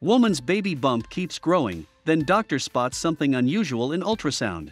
Woman's baby bump keeps growing, then doctor spots something unusual in ultrasound.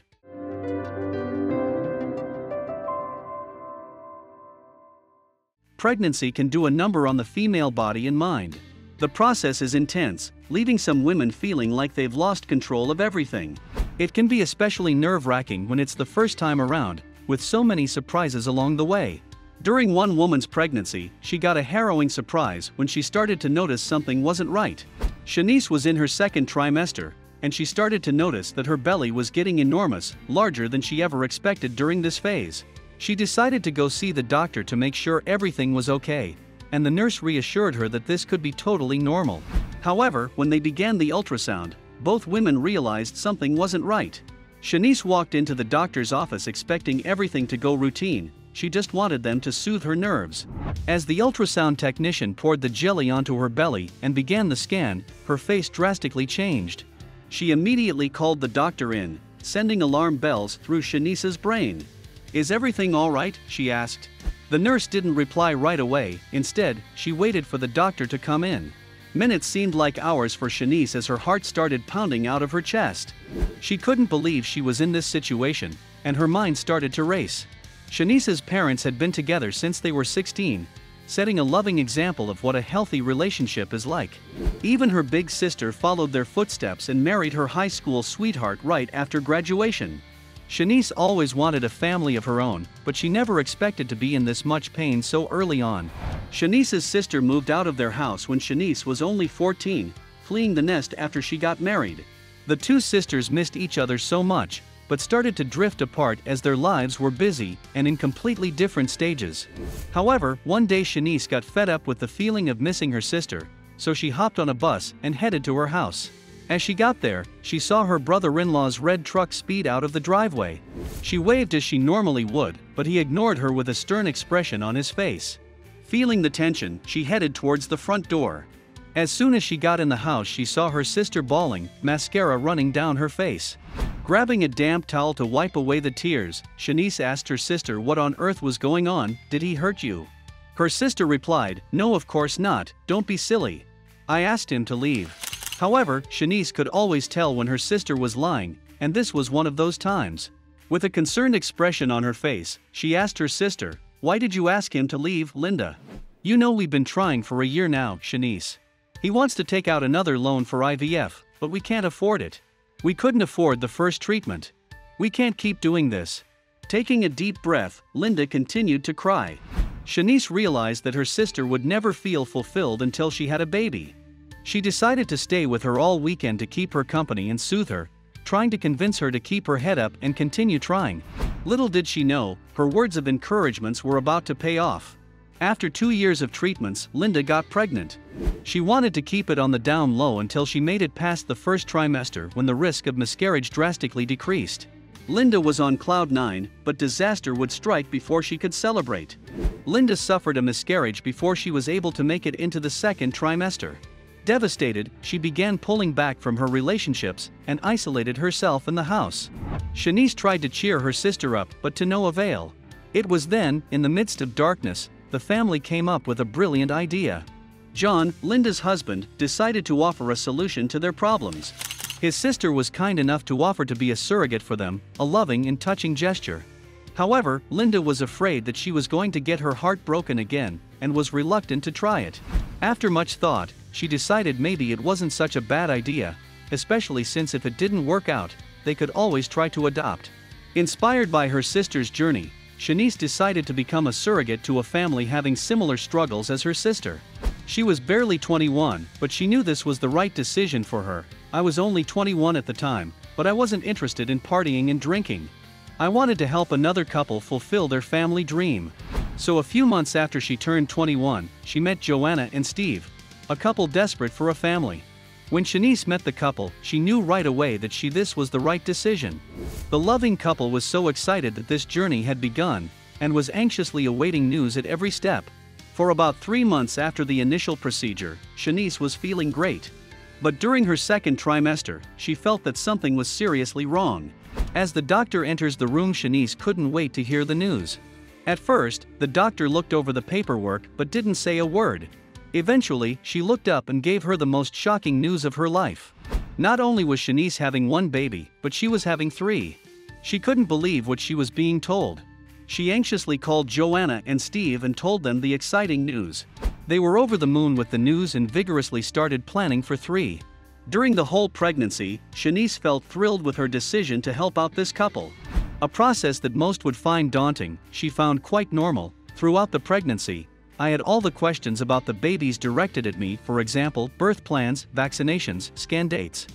Pregnancy can do a number on the female body and mind. The process is intense, leaving some women feeling like they've lost control of everything. It can be especially nerve-wracking when it's the first time around, with so many surprises along the way. During one woman's pregnancy, she got a harrowing surprise when she started to notice something wasn't right. Shanice was in her second trimester, and she started to notice that her belly was getting enormous, larger than she ever expected during this phase. She decided to go see the doctor to make sure everything was okay, and the nurse reassured her that this could be totally normal. However, when they began the ultrasound, both women realized something wasn't right. Shanice walked into the doctor's office expecting everything to go routine. She just wanted them to soothe her nerves. As the ultrasound technician poured the jelly onto her belly and began the scan, her face drastically changed. She immediately called the doctor in, sending alarm bells through Shanice's brain. "Is everything all right?" she asked. The nurse didn't reply right away. Instead, she waited for the doctor to come in. Minutes seemed like hours for Shanice as her heart started pounding out of her chest. She couldn't believe she was in this situation, and her mind started to race. Shanice's parents had been together since they were 16, setting a loving example of what a healthy relationship is like. Even her big sister followed their footsteps and married her high school sweetheart right after graduation. Shanice always wanted a family of her own, but she never expected to be in this much pain so early on. Shanice's sister moved out of their house when Shanice was only 14, fleeing the nest after she got married. The two sisters missed each other so much, but started to drift apart as their lives were busy and in completely different stages. However, one day Shanice got fed up with the feeling of missing her sister, so she hopped on a bus and headed to her house. As she got there, she saw her brother-in-law's red truck speed out of the driveway. She waved as she normally would, but he ignored her with a stern expression on his face. Feeling the tension, she headed towards the front door. As soon as she got in the house, she saw her sister bawling, mascara running down her face. Grabbing a damp towel to wipe away the tears, Shanice asked her sister what on earth was going on. "Did he hurt you?" Her sister replied, "No, of course not, don't be silly. I asked him to leave." However, Shanice could always tell when her sister was lying, and this was one of those times. With a concerned expression on her face, she asked her sister, "Why did you ask him to leave, Linda? You know we've been trying for a year now, Shanice. He wants to take out another loan for IVF, but we can't afford it. We couldn't afford the first treatment. We can't keep doing this." Taking a deep breath, Linda continued to cry. Shanice realized that her sister would never feel fulfilled until she had a baby. She decided to stay with her all weekend to keep her company and soothe her, trying to convince her to keep her head up and continue trying. Little did she know, her words of encouragement were about to pay off. After 2 years of treatments, Linda got pregnant. She wanted to keep it on the down low until she made it past the first trimester when the risk of miscarriage drastically decreased. Linda was on cloud 9, but disaster would strike before she could celebrate. Linda suffered a miscarriage before she was able to make it into the second trimester. Devastated, she began pulling back from her relationships and isolated herself in the house. Shanice tried to cheer her sister up, but to no avail. It was then, in the midst of darkness, the family came up with a brilliant idea. John, Linda's husband, decided to offer a solution to their problems. His sister was kind enough to offer to be a surrogate for them, a loving and touching gesture. However, Linda was afraid that she was going to get her heart broken again, and was reluctant to try it. After much thought, she decided maybe it wasn't such a bad idea, especially since if it didn't work out, they could always try to adopt. Inspired by her sister's journey, Shanice decided to become a surrogate to a family having similar struggles as her sister. She was barely 21, but she knew this was the right decision for her. "I was only 21 at the time, but I wasn't interested in partying and drinking. I wanted to help another couple fulfill their family dream." So a few months after she turned 21, she met Joanna and Steve, a couple desperate for a family. When Shanice met the couple, she knew right away that this was the right decision. The loving couple was so excited that this journey had begun, and was anxiously awaiting news at every step. For about 3 months after the initial procedure, Shanice was feeling great. But during her second trimester, she felt that something was seriously wrong. As the doctor enters the room, Shanice couldn't wait to hear the news. At first, the doctor looked over the paperwork but didn't say a word. Eventually, she looked up and gave her the most shocking news of her life. Not only was Shanice having one baby, but she was having three. She couldn't believe what she was being told. She anxiously called Joanna and Steve and told them the exciting news. They were over the moon with the news and vigorously started planning for three. During the whole pregnancy, Shanice felt thrilled with her decision to help out this couple. A process that most would find daunting, she found quite normal. Throughout the pregnancy, I had all the questions about the babies directed at me, for example, birth plans, vaccinations, scan dates.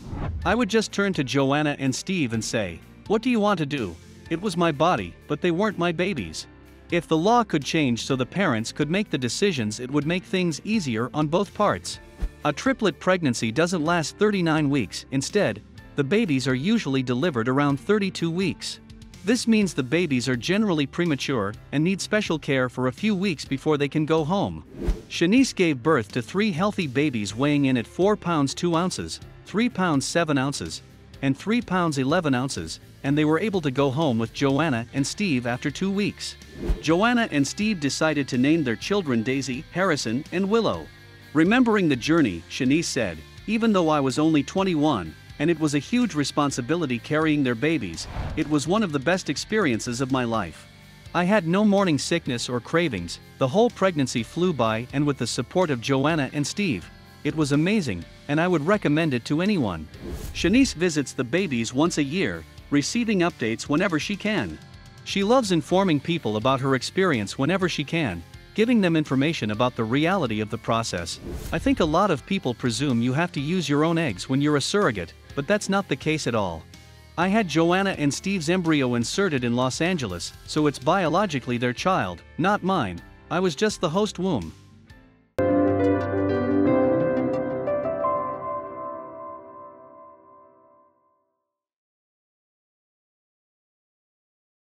I would just turn to Joanna and Steve and say, "What do you want to do?" It was my body, but they weren't my babies. If the law could change so the parents could make the decisions, it would make things easier on both parts. A triplet pregnancy doesn't last 39 weeks, instead, the babies are usually delivered around 32 weeks. This means the babies are generally premature and need special care for a few weeks before they can go home. Shanice gave birth to three healthy babies weighing in at 4 pounds 2 ounces, 3 pounds 7 ounces, and 3 pounds 11 ounces, and they were able to go home with Joanna and Steve after 2 weeks. Joanna and Steve decided to name their children Daisy, Harrison, and Willow. Remembering the journey, Shanice said, "Even though I was only 21, and it was a huge responsibility carrying their babies, it was one of the best experiences of my life. I had no morning sickness or cravings, the whole pregnancy flew by, and with the support of Joanna and Steve, it was amazing, and I would recommend it to anyone." Shanice visits the babies once a year, receiving updates whenever she can. She loves informing people about her experience whenever she can, giving them information about the reality of the process. I think a lot of people presume you have to use your own eggs when you're a surrogate, but that's not the case at all. I had Joanna and Steve's embryo inserted in Los Angeles, so it's biologically their child, not mine. I was just the host womb.